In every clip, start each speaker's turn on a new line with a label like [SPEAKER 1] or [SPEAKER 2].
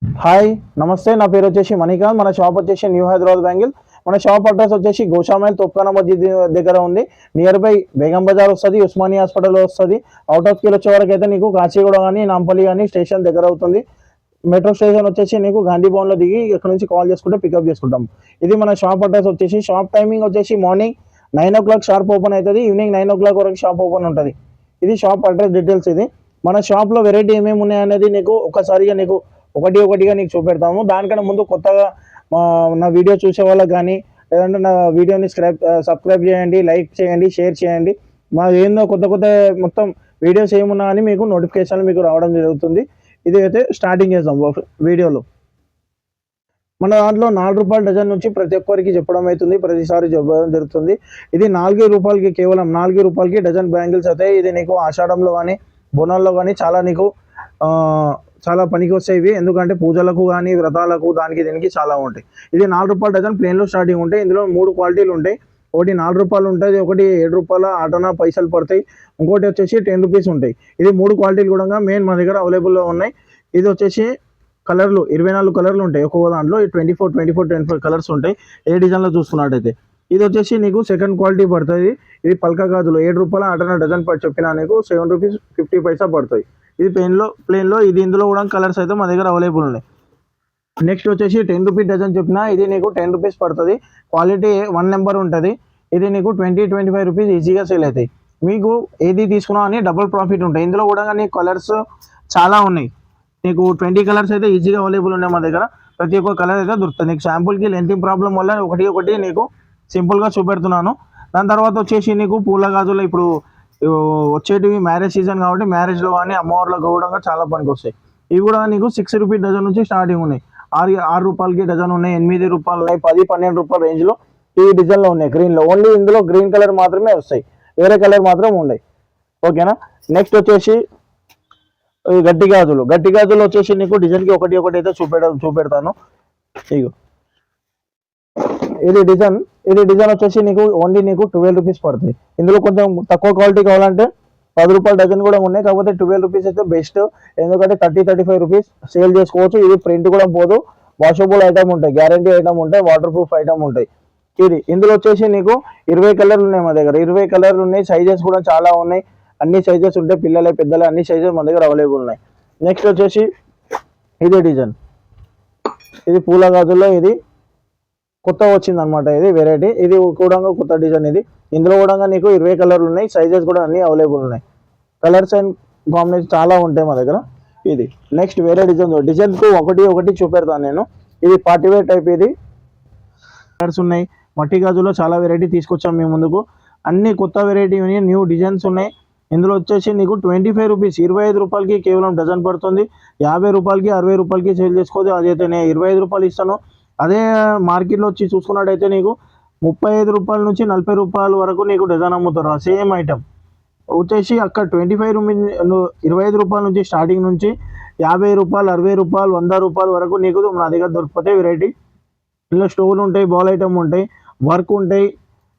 [SPEAKER 1] Hi నమస్తే, నా పేరు వచ్చేసి మణికాంత్. మన షాప్ వచ్చేసి న్యూ హైదరాబాద్ బ్యాంగిల్. మన షాప్ అడ్రస్ వచ్చేసి గోషామైల్ తోప్ఖానా మస్జిద్ దగ్గర ఉంది. నియర్ బై బేగం బజార్ వస్తుంది, ఉస్మానియా హాస్పిటల్ వస్తుంది. అవుట్ ఆఫ్ కిలో వచ్చే వరకు అయితే నీకు కాచిగూడ కానీ నాంపల్లి కానీ స్టేషన్ దగ్గర అవుతుంది. మెట్రో స్టేషన్ వచ్చేసి నీకు గాంధీ భవన్లో దిగి ఇక్కడ నుంచి కాల్ చేసుకుంటే పికప్ చేసుకుంటాం. ఇది మన షాప్ అడ్రస్ వచ్చేసి. షాప్ టైమింగ్ వచ్చేసి మార్నింగ్ 9 o'clock షార్ప్ ఓపెన్ అవుతుంది, ఈవినింగ్ 9 o'clock వరకు షాప్ ఓపెన్ ఉంటుంది. ఇది షాప్ అడ్రస్ డీటెయిల్స్. ఇది మన షాప్లో వెరైటీ ఏమేమి ఉన్నాయి అనేది నీకు ఒకసారిగా నీకు ఒకటిగా నీకు చూపెడతాము. దానికన్నా ముందు కొత్తగా నా వీడియో చూసే వాళ్ళకి కానీ లేదంటే నా వీడియోని సబ్స్క్రైబ్ చేయండి, లైక్ చేయండి, షేర్ చేయండి. మా ఏందో కొత్త మొత్తం వీడియోస్ ఏమున్నా అని మీకు నోటిఫికేషన్లు మీకు రావడం జరుగుతుంది. ఇది అయితే స్టార్టింగ్ చేద్దాం వీడియోలో. మన దాంట్లో ₹4 డజన్ నుంచి ప్రతి ఒక్కరికి చెప్పడం అవుతుంది, ప్రతిసారి చెప్పడం జరుగుతుంది. ఇది ₹4 కేవలం ₹4 డజన్ బ్యాంగిల్స్ అవుతాయి. ఇది నీకు ఆషాఢంలో కానీ బోనాల్లో కానీ చాలా పనికి వస్తాయి ఇవి. ఎందుకంటే పూజలకు కానీ వ్రతాలకు దానికి దీనికి చాలా ఉంటాయి. ఇది ₹4 డజన్ ప్లేన్లో స్టార్టింగ్ ఉంటాయి. ఇందులో 3 క్వాలిటీలు ఉంటాయి. ఒకటి ₹4 ఉంటుంది, ఒకటి ₹7 ఆటనా పైసలు పడతాయి, ఇంకోటి వచ్చేసి ₹10 ఉంటాయి. ఇది 3 క్వాలిటీలు కూడా మెయిన్ మన దగ్గర అవైలబుల్లో ఉన్నాయి. ఇది వచ్చేసి కలర్లు 24 కలర్లు ఉంటాయి ఒక్కొక్క దాంట్లో. 24 కలర్స్ ఉంటాయి ఏ డిజైన్లో చూసుకున్నట్టయితే. ఇది వచ్చేసి నీకు సెకండ్ క్వాలిటీ పడుతుంది. ఇది పల్కా గాజులు ₹7 ఆటనా డజన్ చెప్పినా నీకు ₹7.50 పడుతుంది. ఇది ప్లేన్లో ఇది. ఇందులో కూడా కలర్స్ అయితే మన దగ్గర అవైలబుల్ ఉన్నాయి. నెక్స్ట్ వచ్చేసి ₹10 డజన్ చెప్పిన ఇది నీకు ₹10 పడుతుంది. క్వాలిటీ 1 నెంబర్ ఉంటుంది. ఇది నీకు ₹20-25 ఈజీగా సేల్ అవుతాయి. మీకు ఏది తీసుకున్నా అని డబుల్ ప్రాఫిట్ ఉంటాయి. ఇందులో కూడా నీకు కలర్స్ చాలా ఉన్నాయి. నీకు 20 కలర్స్ అయితే ఈజీగా అవైలబుల్ ఉన్నాయి మా దగ్గర. ప్రతి ఒక్క కలర్ అయితే దొరుకుతుంది. నీకు శాంపుల్కి లెంతింగ్ ప్రాబ్లం వల్ల ఒకటి నీకు సింపుల్గా చూపెడుతున్నాను. దాని తర్వాత వచ్చేసి నీకు పూల గాజులు ఇప్పుడు వచ్చేటివి మ్యారేజ్ సీజన్ కాబట్టి మ్యారేజ్లో కానీ అమ్మవార్లకు కూడా చాలా పనికి వస్తాయి. ఇవి కూడా నీకు ₹6 డజన్ నుంచి స్టార్టింగ్ ఉన్నాయి. ₹6 డజన్ ఉన్నాయి, ₹8 ఉన్నాయి, ₹10-12 రేంజ్లో ఈ డిజైన్లో ఉన్నాయి. గ్రీన్లో ఓన్లీ ఇందులో గ్రీన్ కలర్ మాత్రమే వస్తాయి, వేరే కలర్ మాత్రం ఉన్నాయి. ఓకేనా. నెక్స్ట్ వచ్చేసి గట్టి గాజులు వచ్చేసి నీకు డిజైన్కి ఒకటి అయితే చూపెడతాను. ఇగో ఇది డిజైన్ వచ్చేసి నీకు ఓన్లీ నీకు ₹12 పడుతుంది. ఇందులో కొంచెం తక్కువ క్వాలిటీ కావాలంటే ₹10 డజన్ కూడా ఉన్నాయి. కాకపోతే ₹12 అయితే బెస్ట్. ఎందుకంటే ₹30-35 సేల్ చేసుకోవచ్చు. ఇది ప్రింట్ కూడా పోదు, వాషబుల్ ఐటమ్ ఉంటాయి, గ్యారంటీ ఐటమ్ ఉంటాయి, వాటర్ ప్రూఫ్ ఐటమ్ ఉంటాయి. ఇందులో వచ్చేసి నీకు 20 కలర్లు ఉన్నాయి మా దగ్గర. 20 కలర్లు ఉన్నాయి. సైజెస్ కూడా చాలా ఉన్నాయి. అన్ని సైజెస్ ఉంటాయి, పిల్లలే పెద్దలే అన్ని సైజెస్ మన దగ్గర అవైలబుల్ ఉన్నాయి. నెక్స్ట్ వచ్చేసి ఇదే డిజైన్. ఇది పూల గాజుల్లో ఇది కొత్తగా వచ్చింది అనమాట. ఇది వెరైటీ, ఇది కూడా కొత్త డిజైన్. ఇందులో కూడా నీకు 20 కలర్లు ఉన్నాయి. సైజెస్ కూడా అన్ని అవైలబుల్ ఉన్నాయి. కలర్స్ అండ్ కాంబినేషన్ చాలా ఉంటాయి మా దగ్గర. ఇది నెక్స్ట్ వేరే డిజైన్కు ఒకటి చూపెడతాను నేను. ఇది పార్టీ వేర్ టైప్. ఇది కలర్స్ ఉన్నాయి. మట్టి గాజుల్లో చాలా వెరైటీ తీసుకొచ్చాం మేము ముందుకు. అన్ని కొత్త వెరైటీ ఉన్నాయి, న్యూ డిజైన్స్ ఉన్నాయి. ఇందులో వచ్చేసి నీకు ₹25 ₹25 కేవలం డజన్ పడుతుంది. ₹50 ₹60 సేల్ చేసుకోవచ్చు. అదైతే నేను ₹25 ఇస్తాను. అదే మార్కెట్లో వచ్చి చూసుకున్నట్టయితే నీకు ₹35 నుంచి ₹40 వరకు నీకు డజన్ అమ్ముతారు సేమ్ ఐటమ్. వచ్చేసి అక్కడ ₹25 నుంచి స్టార్టింగ్ నుంచి ₹50 ₹60 ₹100 వరకు నీకు నా దగ్గర దొరికిపోతాయి వెరైటీ. ఇందులో స్టోన్లు ఉంటాయి, బాల్ ఐటమ్ ఉంటాయి, వర్క్ ఉంటాయి,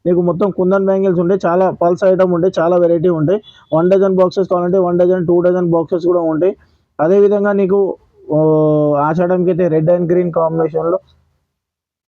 [SPEAKER 1] నీకు మొత్తం కుందన్ బ్యాంగిల్స్ ఉంటాయి, చాలా పల్స్ ఐటమ్ ఉంటాయి, చాలా వెరైటీ ఉంటాయి. 1 డజన్ బాక్సెస్ కావాలంటే 1 డజన్ 2 డజన్ బాక్సెస్ కూడా ఉంటాయి. అదేవిధంగా నీకు ఆషాఢంకి అయితే రెడ్ అండ్ గ్రీన్ కాంబినేషన్లో